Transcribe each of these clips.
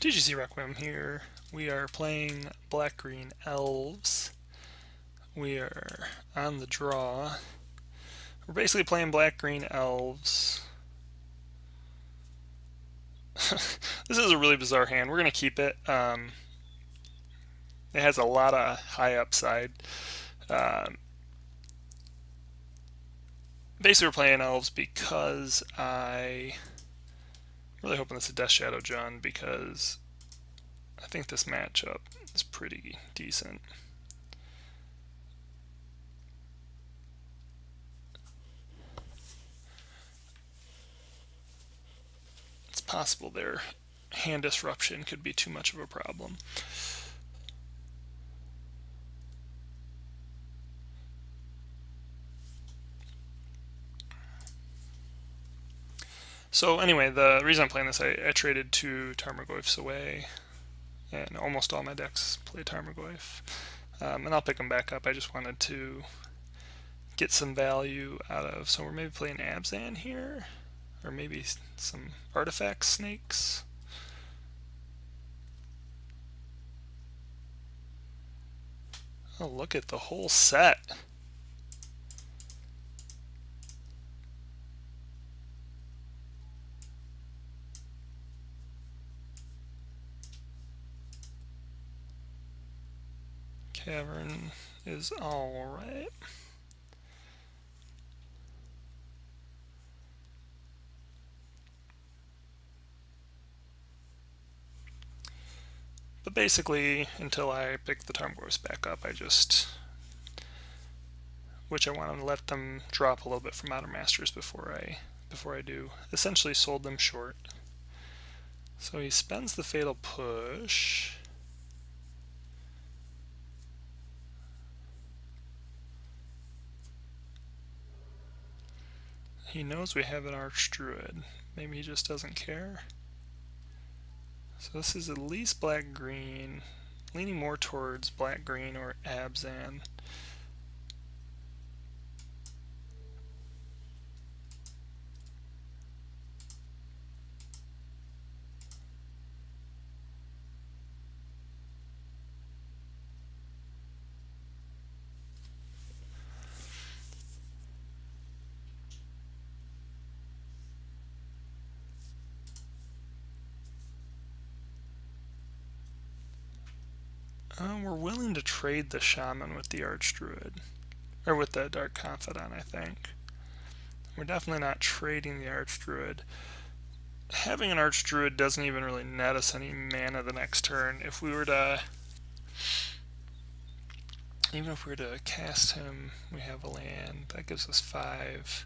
TGC Requiem here. We are playing black-green elves. We are on the draw. We're basically playing black-green elves. This is a really bizarre hand. We're going to keep it. It has a lot of high upside. Basically, we're playing elves because I'm really hoping this is Death Shadow Jund, because I think this matchup is pretty decent. It's possible their hand disruption could be too much of a problem. So anyway, the reason I'm playing this, I traded 2 Tarmogoyfs away, and almost all my decks play Tarmogoyf. And I'll pick them back up. I just wanted to get some value out of, so we're maybe playing Abzan here, or maybe some artifact snakes. Oh, look at the whole set. Cavern is alright. But basically, until I pick the Tarmogoyfs back up, which I want to let them drop a little bit from Modern Masters before I do. Essentially sold them short. So he spends the Fatal Push. He knows we have an Archdruid. Maybe he just doesn't care. So this is at least black-green, leaning more towards black-green or Abzan. We're willing to trade the Shaman with the Archdruid, or with the Dark Confidant, I think. We're definitely not trading the Archdruid. Having an Archdruid doesn't even really net us any mana the next turn. If we were to, even if we were to cast him, we have a land that gives us 5.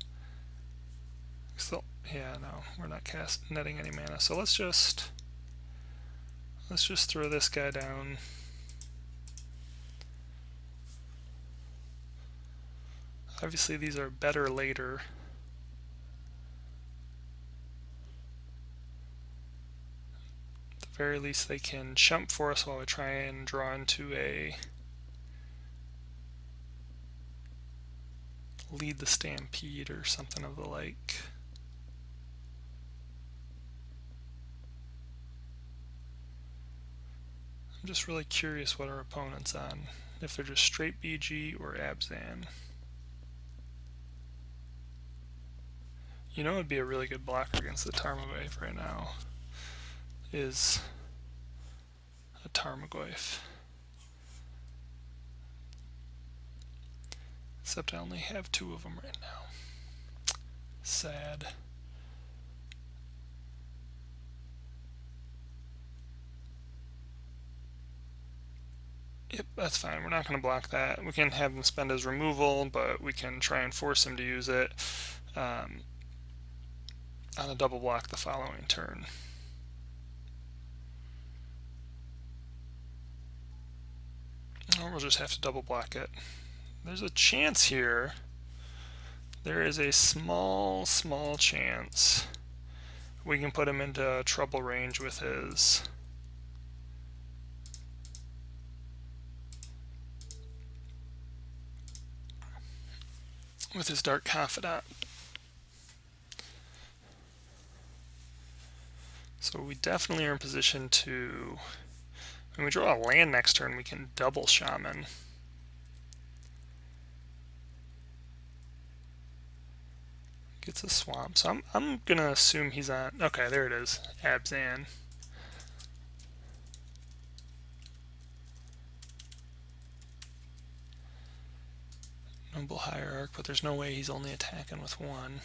Still, yeah, no, we're not netting any mana. So let's just throw this guy down. Obviously, these are better later. At the very least, they can chump for us while we try and draw into a Lead the Stampede or something of the like. I'm just really curious what our opponent's on, if they're just straight BG or Abzan. You know, it'd be a really good blocker against the Tarmogoyf right now is a Tarmogoyf. Except I only have 2 of them right now. Sad. Yep, that's fine. We're not going to block that. We can have him spend his removal, but we can try and force him to use it on a double block the following turn. Or we'll just have to double block it. There's a chance here. There is a small chance we can put him into trouble range with his Dark Confidant. So we definitely are in position to, when we draw a land next turn, we can double Shaman. Gets a swamp. So I'm gonna assume he's on, okay, there it is, Abzan. Noble Hierarch, but there's no way he's only attacking with one.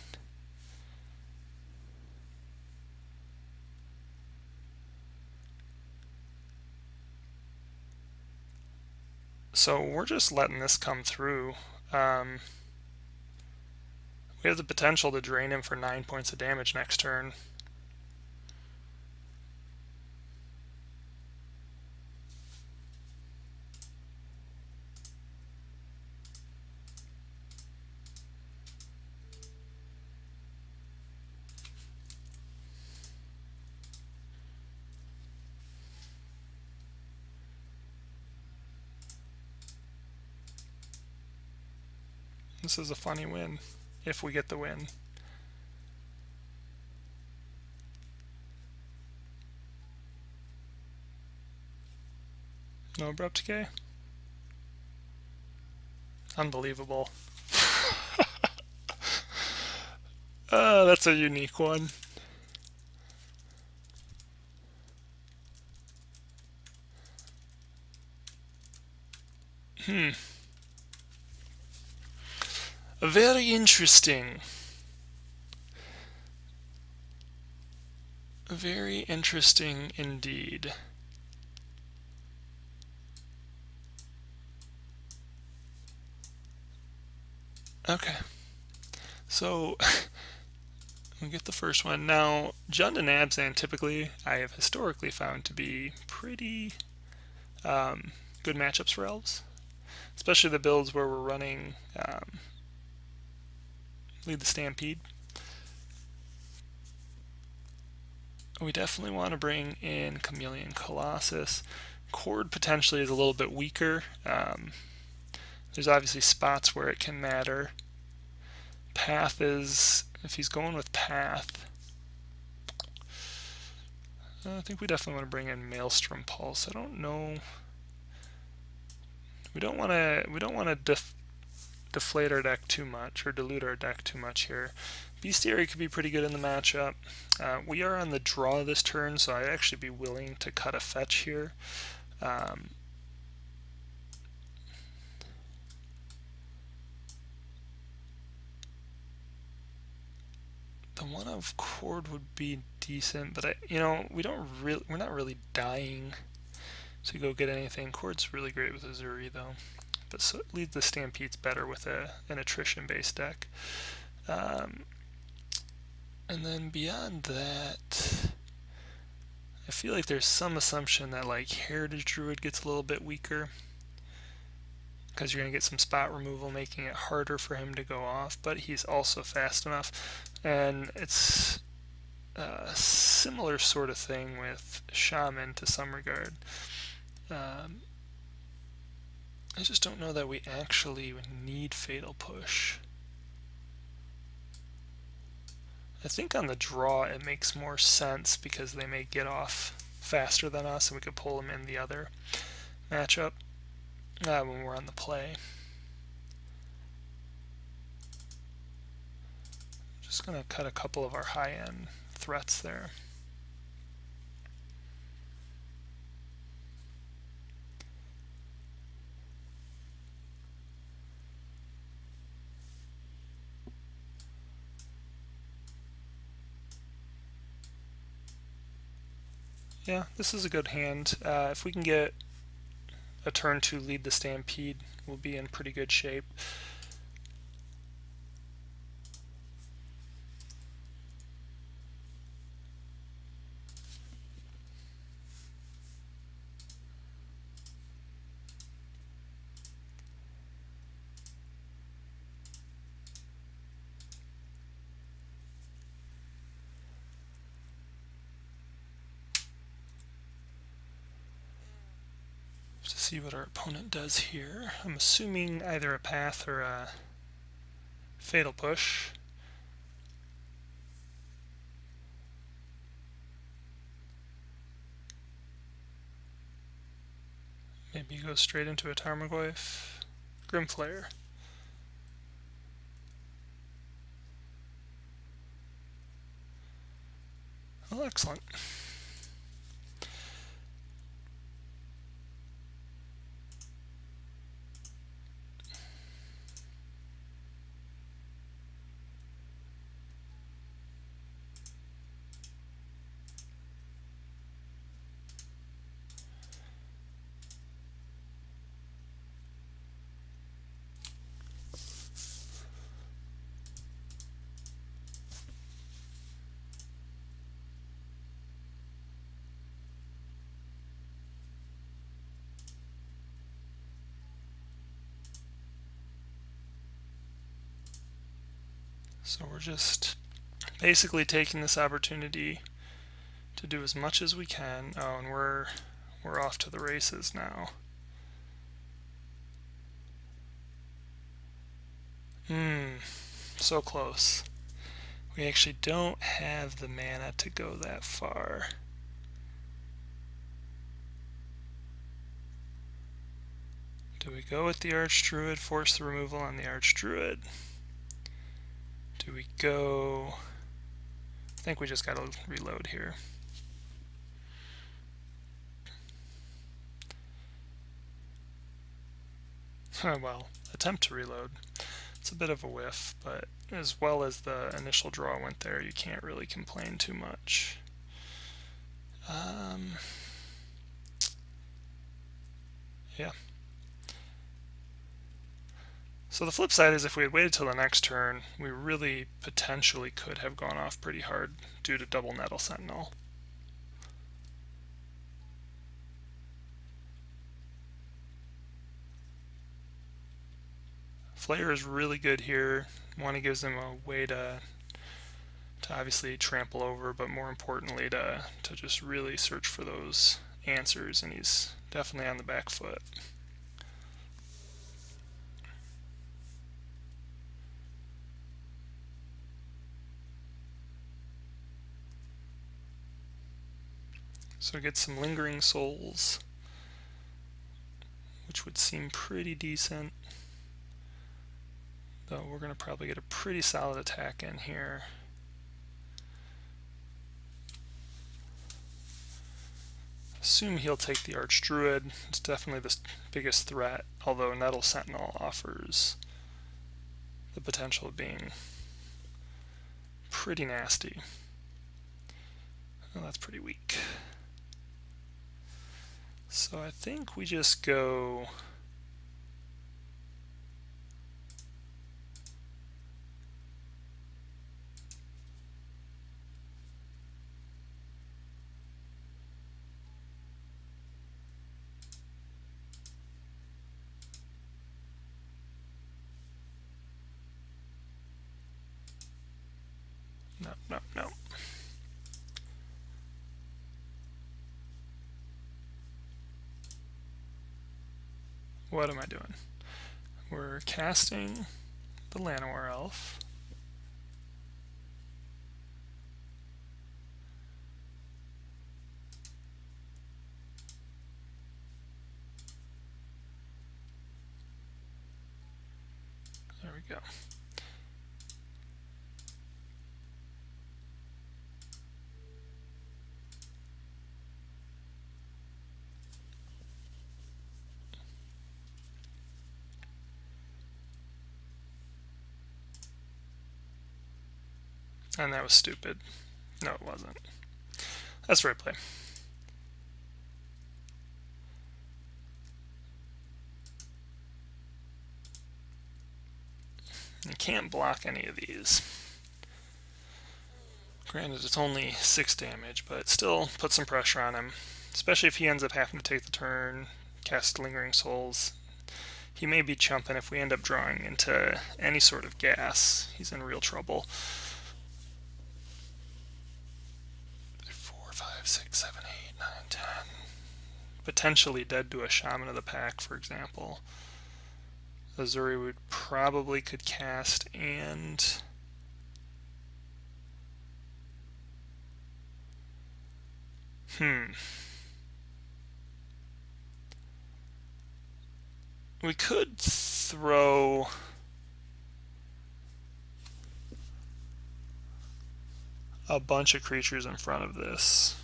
So we're just letting this come through. We have the potential to drain him for 9 points of damage next turn. This is a funny win, if we get the win. No abrupt decay? Unbelievable. That's a unique one. Very interesting. Very interesting indeed. Okay. So we get the first one. Now, Jund and Abzan typically I have historically found to be pretty good matchups for elves. Especially the builds where we're running Lead the Stampede. We definitely want to bring in Chameleon Colossus. Chord potentially is a little bit weaker. There's obviously spots where it can matter. Path is, if he's going with Path, I think we definitely want to bring in Maelstrom Pulse. I don't know. We don't want to deflate our deck too much or dilute our deck too much here. Bestiary could be pretty good in the matchup. We are on the draw this turn, so I'd actually be willing to cut a fetch here. The one of Chord would be decent, but we're not really dying to go get anything. Chord's really great with Azuri though, but so Lead the Stampede's better with an attrition-based deck. And then beyond that, I feel like there's some assumption that like Heritage Druid gets a little bit weaker because you're going to get some spot removal, making it harder for him to go off, but he's also fast enough. And it's a similar sort of thing with Shaman to some regard. I just don't know that we actually need Fatal Push. I think on the draw it makes more sense because they may get off faster than us and we could pull them in the other matchup when we're on the play. Just going to cut a couple of our high-end threats there. Yeah, this is a good hand. If we can get a turn to Lead the Stampede, we'll be in pretty good shape. To see what our opponent does here. I'm assuming either a Path or a Fatal Push. Maybe go straight into a Tarmogoyf. Grimflayer. Well, excellent. So we're just basically taking this opportunity to do as much as we can. Oh, and we're off to the races now. So close. We actually don't have the mana to go that far. Do we go with the Archdruid, force the removal on the Archdruid? Do we go... I think we just gotta reload here. Well, attempt to reload. It's a bit of a whiff, but as well as the initial draw went there, you can't really complain too much. Yeah. So the flip side is if we had waited till the next turn, we really potentially could have gone off pretty hard due to double Nettle Sentinel. Flayer is really good here. One, it gives him a way to obviously trample over, but more importantly to just really search for those answers, and he's definitely on the back foot. So get some Lingering Souls, which would seem pretty decent, though we're going to probably get a pretty solid attack in here. Assume he'll take the Archdruid. It's definitely the biggest threat, although Nettle Sentinel offers the potential of being pretty nasty. Well, that's pretty weak. So I think we just go... No. What am I doing? We're casting the Llanowar Elf. There we go. And that was stupid. No, it wasn't. That's right play. You can't block any of these. Granted, it's only 6 damage, but still put some pressure on him. Especially if he ends up having to take the turn, cast Lingering Souls. He may be chumping if we end up drawing into any sort of gas. He's in real trouble. 4, 5, 6, 7, 8, 9, 10. Potentially dead to a Shaman of the Pack, for example. Azuri would probably could cast and... we could throw a bunch of creatures in front of this.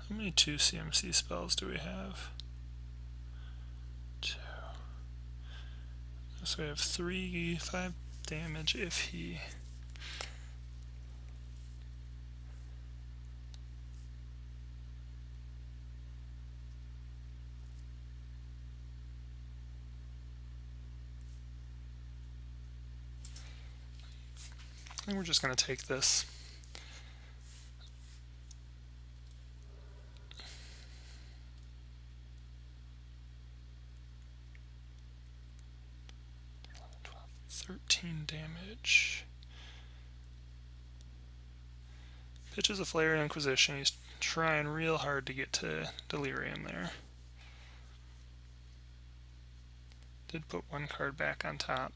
How many 2 CMC spells do we have? 2. So we have 5 damage if he... I think we're just going to take this. Damage. Pitches a Flare Inquisition. He's trying real hard to get to Delirium there. Did put one card back on top.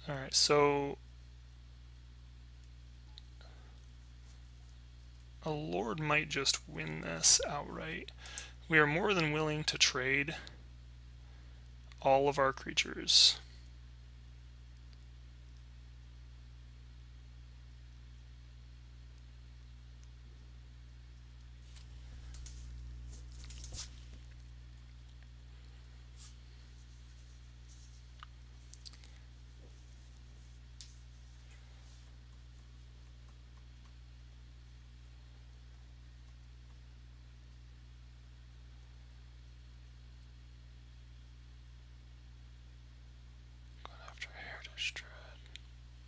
Alright, so a Lord might just win this outright. We are more than willing to trade all of our creatures.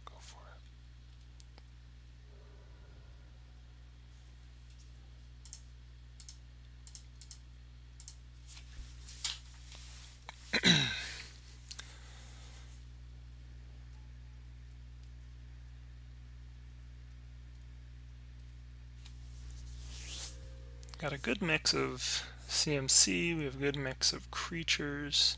Go for it. Got a good mix of CMC, we have a good mix of creatures.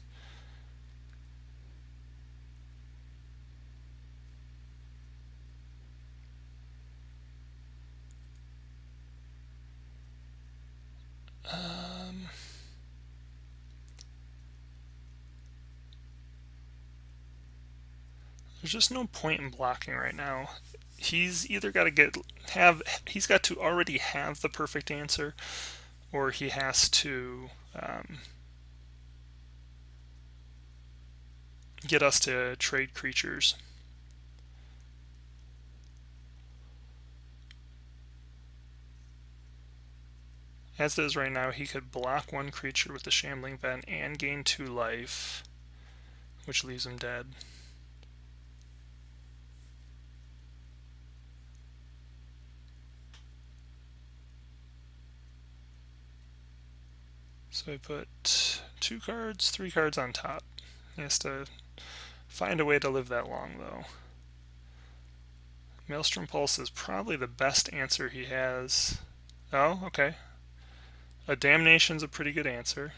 There's just no point in blocking right now. He's either got to he's got to already have the perfect answer, or he has to get us to trade creatures. As it is right now, he could block one creature with the Shambling Vent and gain 2 life, which leaves him dead. So we put 3 cards on top. He has to find a way to live that long, though. Maelstrom Pulse is probably the best answer he has. Oh, okay. A Damnation's a pretty good answer.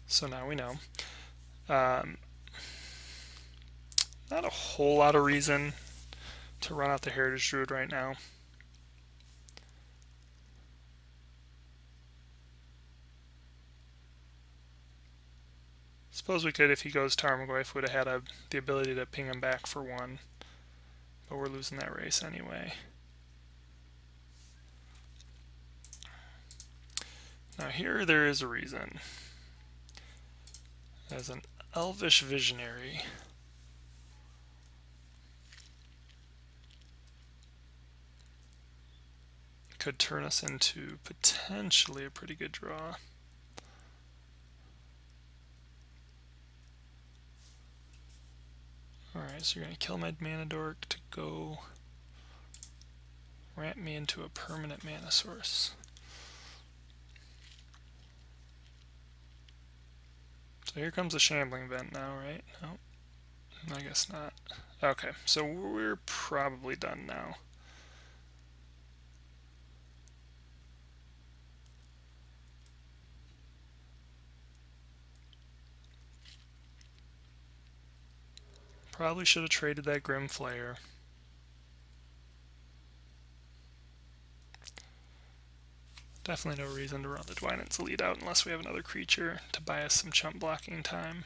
So now we know. Not a whole lot of reason to run out the Heritage Druid right now. Suppose we could, if he goes Tarmogoyf, would have had the ability to ping him back for 1. But we're losing that race anyway. Now here there is a reason. As an Elvish Visionary, could turn us into potentially a pretty good draw. Alright, so you're going to kill my Mana Dork to go ramp me into a permanent mana source. So here comes a Shambling Vent now, right? No, I guess not. Okay, so we're probably done now. Probably should have traded that Grim Flayer. Definitely no reason to run the Dwynen's Lead out unless we have another creature to buy us some chump blocking time.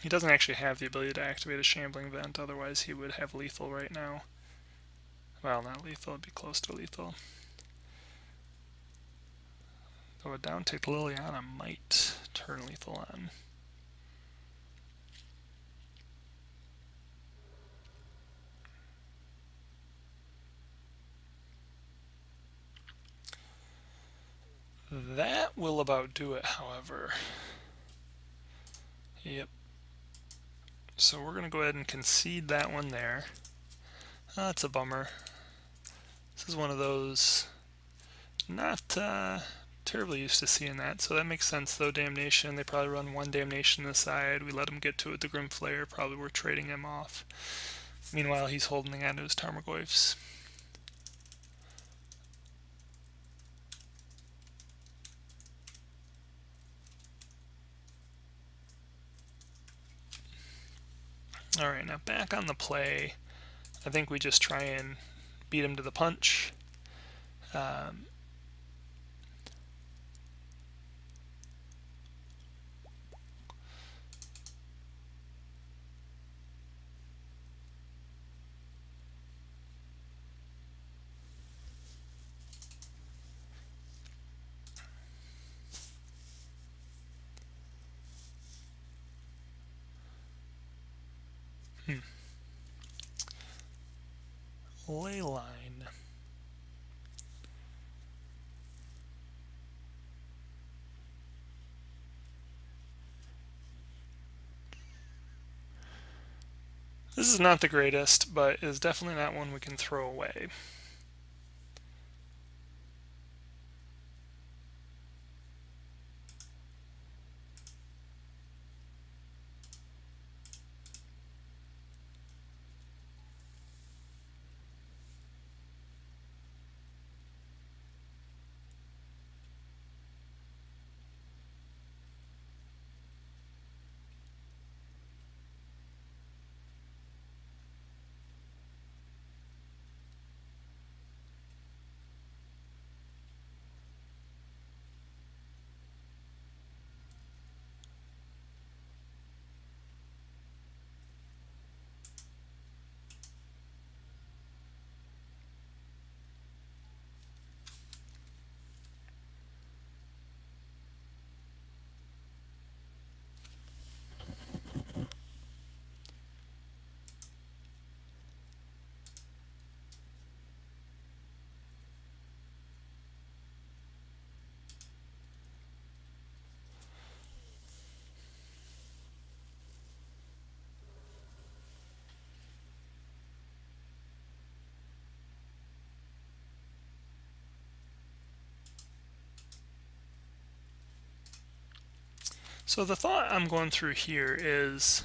He doesn't actually have the ability to activate a Shambling Vent, otherwise he would have lethal right now. Well, not lethal, it'd be close to lethal. Though a down-ticked Liliana might turn lethal on. That will about do it, however. Yep. So we're going to go ahead and concede that one there. That's a bummer. This is one of those not terribly used to seeing that, so that makes sense though. Damnation, they probably run one Damnation to the side. We let him get to it with the Grim Flayer. Probably we're trading him off. Meanwhile, he's holding on to his Tarmogoyfs. Alright, now back on the play, I think we just try and beat him to the punch. Leyline. This is not the greatest, but is definitely not one we can throw away. So the thought I'm going through here is,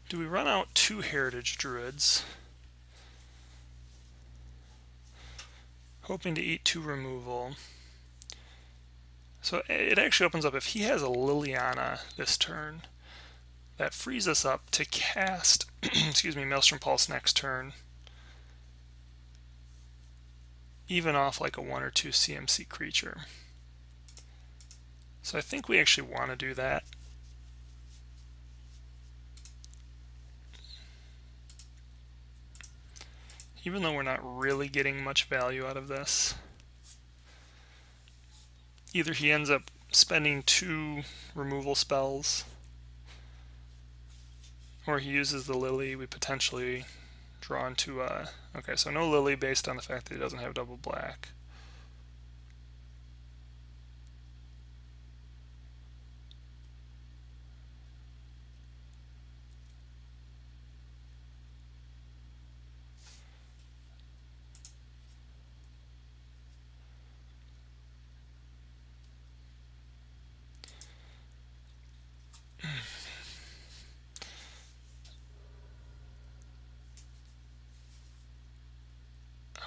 do we run out 2 Heritage Druids, hoping to eat 2 removal? So it actually opens up, if he has a Liliana this turn, that frees us up to cast excuse me, Maelstrom Pulse next turn, even off like a 1 or 2 CMC creature. So I think we actually want to do that. Even though we're not really getting much value out of this. Either he ends up spending 2 removal spells, or he uses the Lily, we potentially draw into a... Okay, so no Lily based on the fact that he doesn't have double black.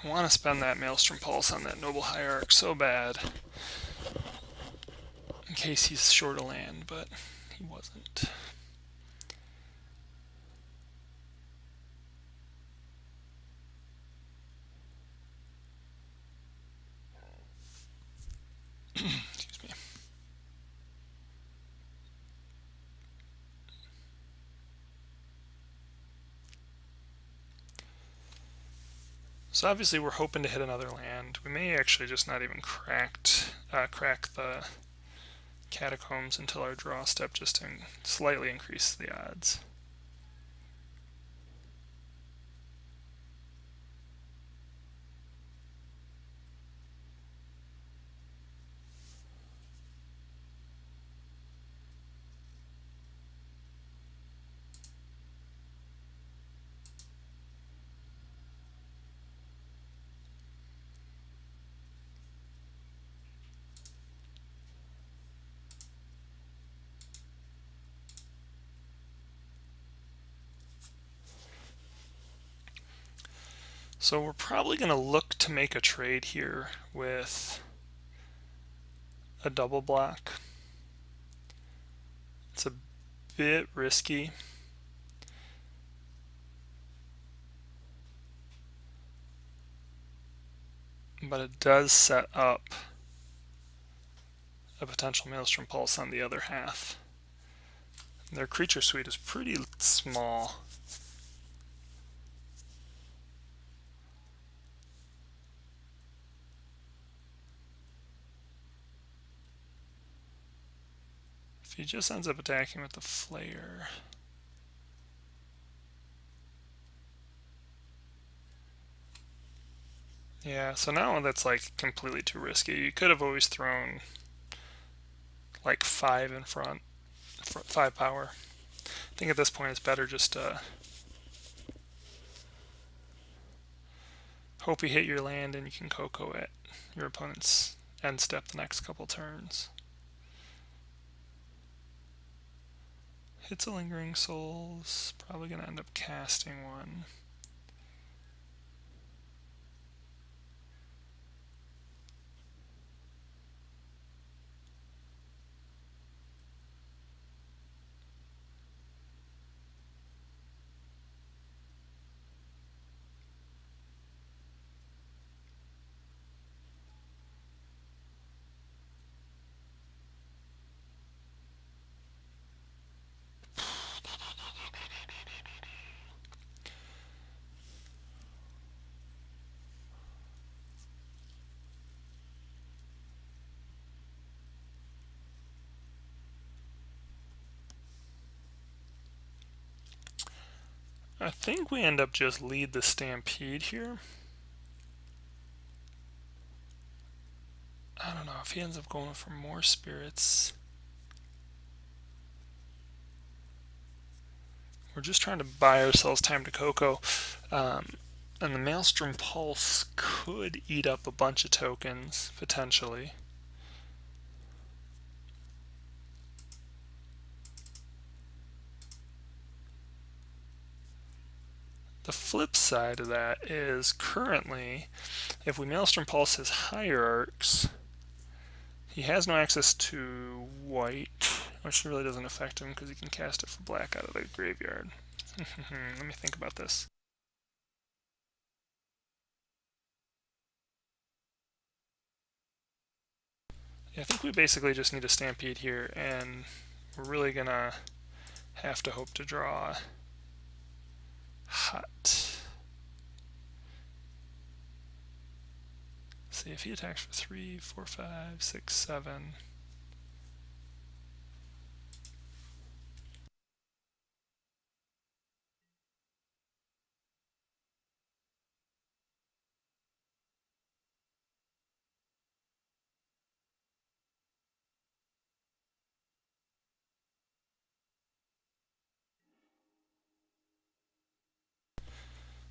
I want to spend that Maelstrom Pulse on that Noble Hierarch so bad, in case he's short a land, but he wasn't. So obviously we're hoping to hit another land. We may actually just not even crack the Catacombs until our draw step, just to slightly increase the odds. So we're probably going to look to make a trade here with a double block. It's a bit risky. But it does set up a potential Maelstrom Pulse on the other half. Their creature suite is pretty small. If he just ends up attacking with the Flare. Yeah, so now that's like completely too risky. You could have always thrown like 5 in front, 5 power. I think at this point it's better just to hope you hit your land and you can Coco at your opponent's end step the next couple turns. Hits a Lingering Souls, probably going to end up casting one. I think we end up just lead the Stampede here. I don't know if he ends up going for more spirits. We're just trying to buy ourselves time to Coco. And the Maelstrom Pulse could eat up a bunch of tokens, potentially. The flip side of that is currently, if we Maelstrom Pulse his Hierarchs, he has no access to white, which really doesn't affect him because he can cast it for black out of the graveyard. Let me think about this. Yeah, I think we basically just need a Stampede here, and we're really gonna have to hope to draw hot. See if he attacks for 3, 4, 5, 6, 7.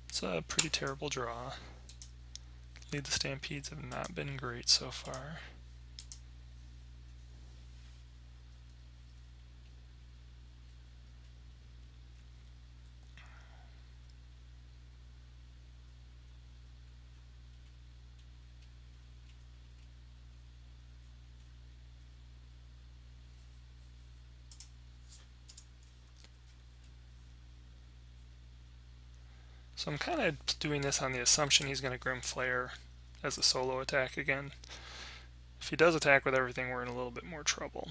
It's a pretty terrible draw. Lead the Stampedes have not been great so far. So I'm kind of doing this on the assumption he's going to Grim Flare as a solo attack again. If he does attack with everything, we're in a little bit more trouble.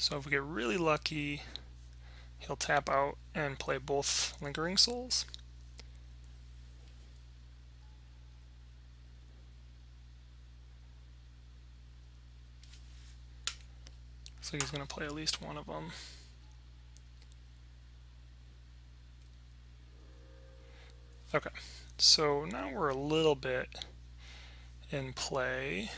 So if we get really lucky, he'll tap out and play both Lingering Souls. So he's going to play at least one of them. Okay, so now we're a little bit in play.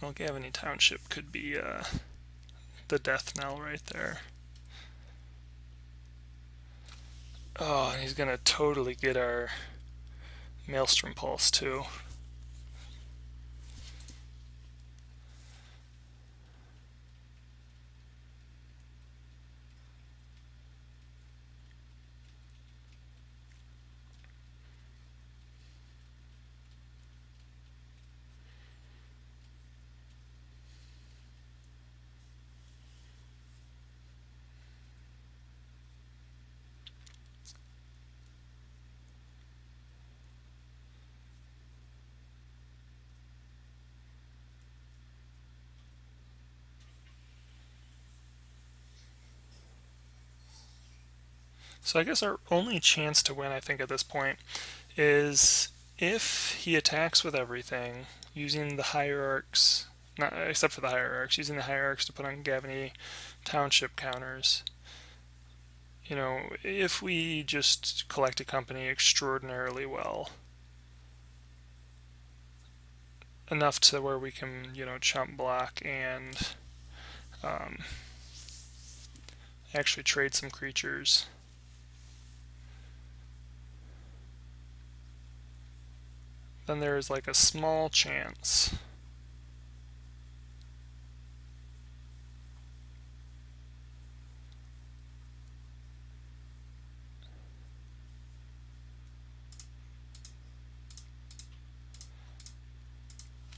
Well, Gavany Township could be the death knell right there. Oh, and he's gonna totally get our Maelstrom Pulse too. So I guess our only chance to win, I think, at this point is if he attacks with everything, using the Hierarchs, not except for the Hierarchs, using the Hierarchs to put on Gavany Township counters. You know, if we just collect a company extraordinarily well, enough to where we can, you know, chump block and actually trade some creatures. Then there's like a small chance.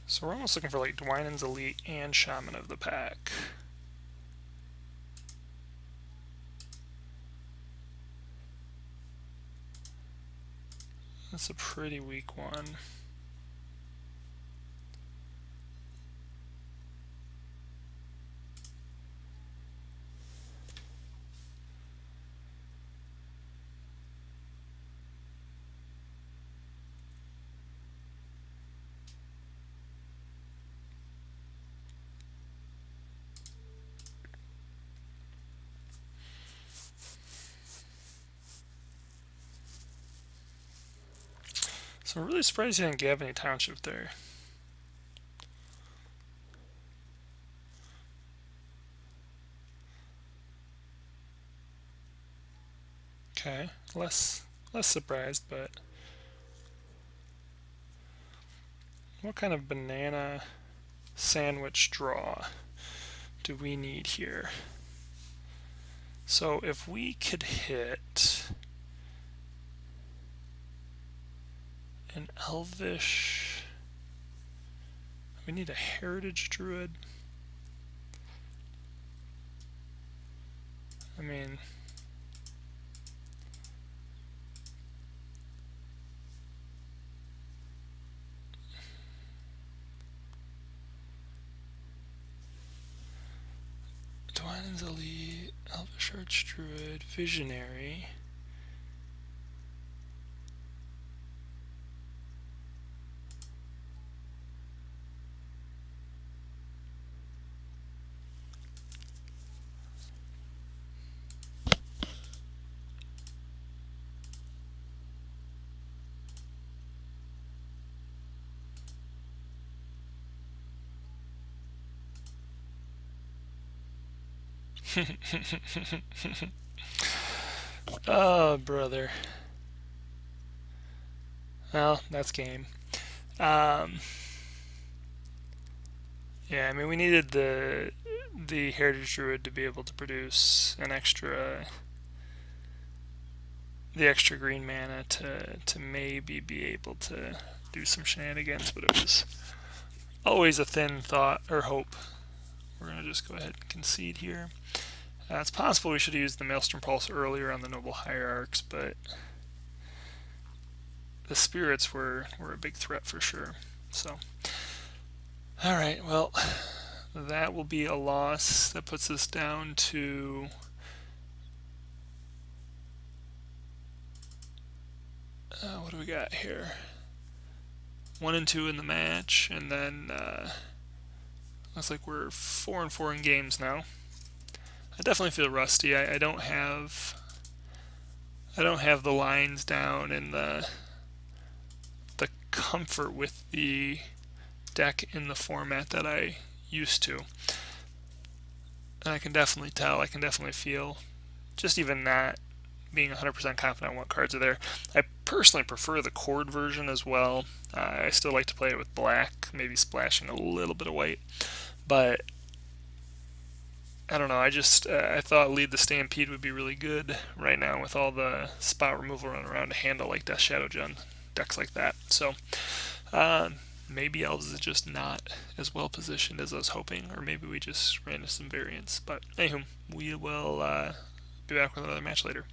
So we're almost looking for like Dwynen's Elite and Shaman of the Pack. That's a pretty weak one. So I'm really surprised he didn't have any Township there. Okay, less surprised, but what kind of banana sandwich draw do we need here? So if we could hit an Elvish, we need a Heritage Druid. I mean, Dwynen's Elite, Elvish Archdruid, Visionary. Oh, brother. Well, that's game. Yeah, I mean, we needed the Heritage Druid to be able to produce an extra the extra green mana to maybe be able to do some shenanigans, but it was always a thin thought or hope. We're going to just go ahead and concede here. It's possible we should have used the Maelstrom Pulse earlier on the Noble Hierarchs, but the spirits were a big threat for sure. So, alright, well, that will be a loss. That puts us down to what do we got here? 1 and 2 in the match, and then looks like we're 4 and 4 in games now. I definitely feel rusty. I don't have the lines down and the comfort with the deck in the format that I used to. And I can definitely tell, I can definitely feel, just even not being 100% confident on what cards are there. I personally prefer the cord version as well. I still like to play it with black, maybe splashing a little bit of white. But I don't know, I thought Lead the Stampede would be really good right now with all the spot removal running around to handle like Death Shadow Jund, decks like that. So maybe Elves is just not as well positioned as I was hoping, or maybe we just ran into some variants. But anywho, we will be back with another match later.